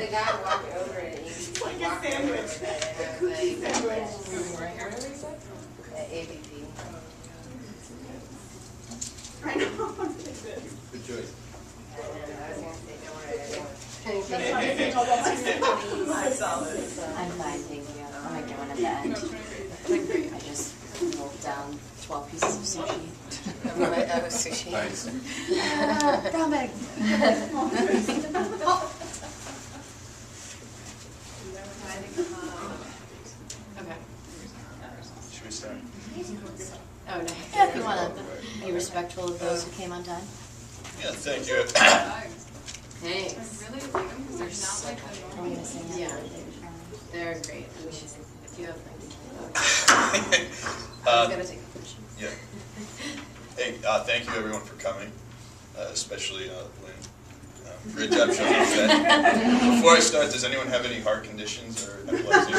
the guy walked over and he like a walked sandwich. over A cookie sandwich. the AVP. I know. Good choice. And I was going to say, don't worry, I didn't. I saw this. I'm fine, thank you. I'm gonna get one at the end. I just wolfed down 12 pieces of sushi. That was sushi. Nice. Brown bag. Okay. Should we start? Oh, no. Yeah, if you want to be respectful of those who came on time. Yeah, thank you. Thanks. I really like them because they're not like the Are we normal. gonna sing that? Yeah. They're great. I mean, if you have like, I'm gonna take a picture. Yeah. Hey, thank you everyone for coming, especially Lynn. Great job showing up today. Before I start, does anyone have any heart conditions or epilepsy?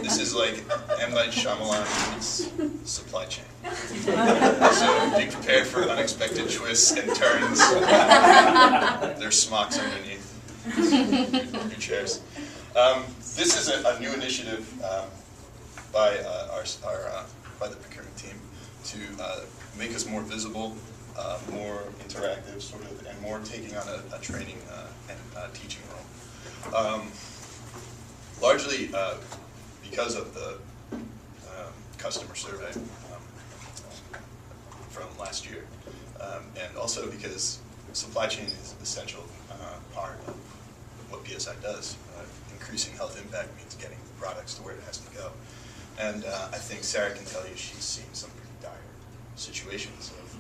This is like M. Night Shyamalan meets supply chain. So be prepared for unexpected twists and turns. There's smocks underneath your chairs. This is a new initiative by by the procurement team to make us more visible, more interactive, sort of, and more taking on a training and teaching role. Largely because of the customer survey from last year, and also because supply chain is an essential part of what BSI does. Increasing health impact means getting the products to where it has to go. And I think Sarah can tell you she's seen some pretty dire situations of,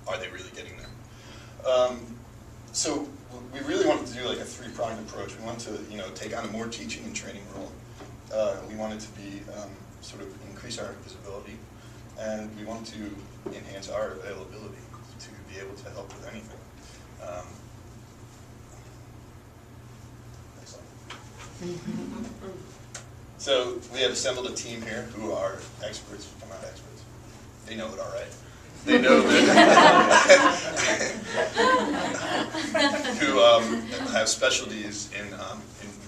are they really getting there? So we really wanted to do like a three-pronged approach. We wanted to, take on a more teaching and training role. We wanted to be sort of increase our visibility, and we wanted to enhance our availability to be able to help with anything. Next slide. So we have assembled a team here who are experts, well, not experts, they know it all right. They know that, who have specialties in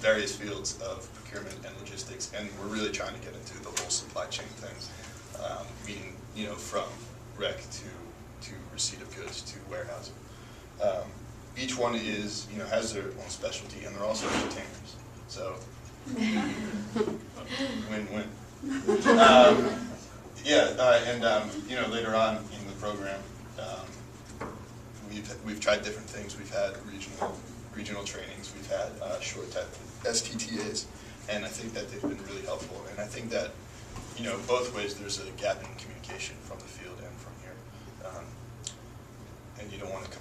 various fields of procurement and logistics, and we're really trying to get into the whole supply chain things, meaning, from rec to receipt of goods to warehousing. Each one is, has their own specialty, and they're also entertainers. So, win-win. Later on in the program, we've tried different things. We've had regional trainings. We've had short STTAs, and I think that they've been really helpful. And I think that, both ways there's a gap in communication from the field and from here. And you don't want to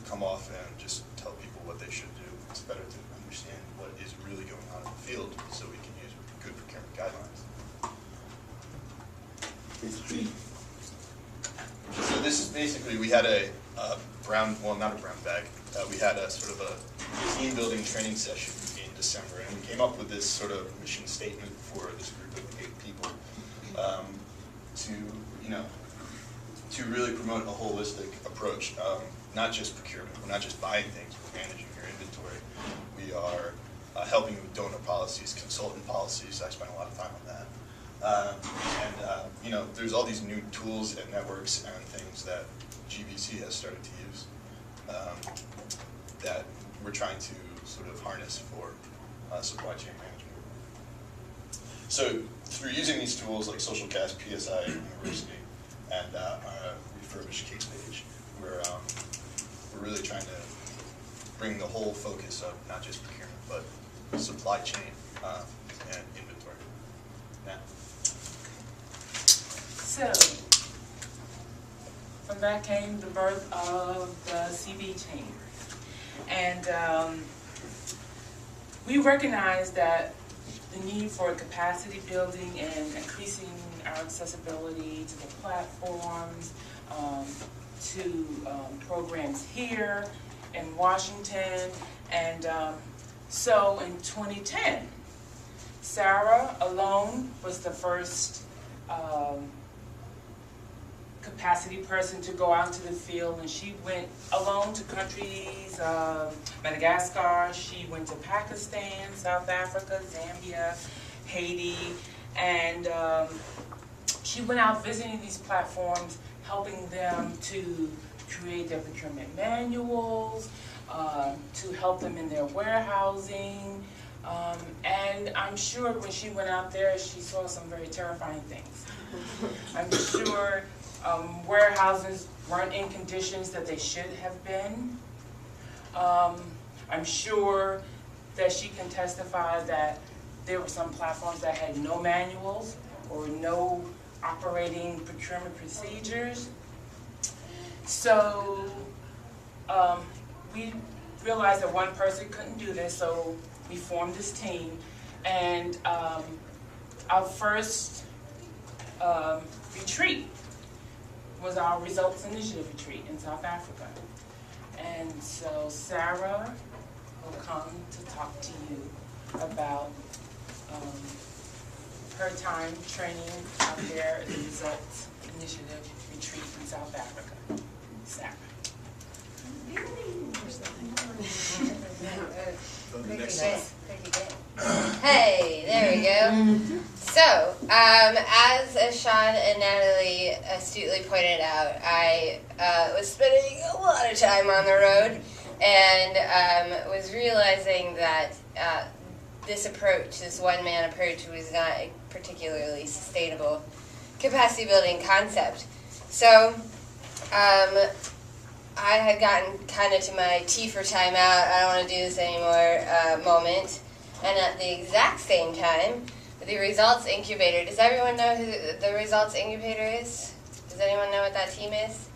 come off and just tell people what they should do. It's better to understand what is really going on in the field so we can use good procurement guidelines. So this is basically, we had a not a brown bag, we had a sort of a team building training session in December, and we came up with this sort of mission statement for this group of 8 people to really promote a holistic approach, not just procurement. We're not just buying things, we're managing your inventory. We are helping with donor policies, consultant policies. I spent a lot of time on that. There's all these new tools and networks and things that GBC has started to use that we're trying to sort of harness for supply chain management. So through using these tools like SocialCast, PSI University, and our refurbished case page, we're really trying to bring the whole focus of not just procurement, but supply chain and inventory. Now. So, from that came the birth of the CB team. And we recognize that the need for capacity building and increasing our accessibility to the platforms, to programs here in Washington. And so in 2010, Sarah alone was the first capacity person to go out to the field, and she went alone to countries, Madagascar, she went to Pakistan, South Africa, Zambia, Haiti, and she went out visiting these platforms, helping them to create their procurement manuals, to help them in their warehousing, and I'm sure when she went out there, she saw some very terrifying things. I'm sure warehouses weren't in conditions that they should have been. I'm sure that she can testify that there were some platforms that had no manuals or no operating procurement procedures. So we realized that one person couldn't do this, so we formed this team. And our first retreat was our Results Initiative retreat in South Africa. And so Sarah will come to talk to you about her time training out there at the Results Initiative retreat in South Africa. Sarah. Hey, there we go. So, as Sean and Natalie astutely pointed out, I was spending a lot of time on the road and was realizing that this approach, this one-man approach, was not a particularly sustainable capacity building concept. So, I had gotten kind of to my tea for time out, I don't want to do this anymore moment. And at the exact same time, the Results Incubator, does everyone know who the Results Incubator is? Does anyone know what that team is?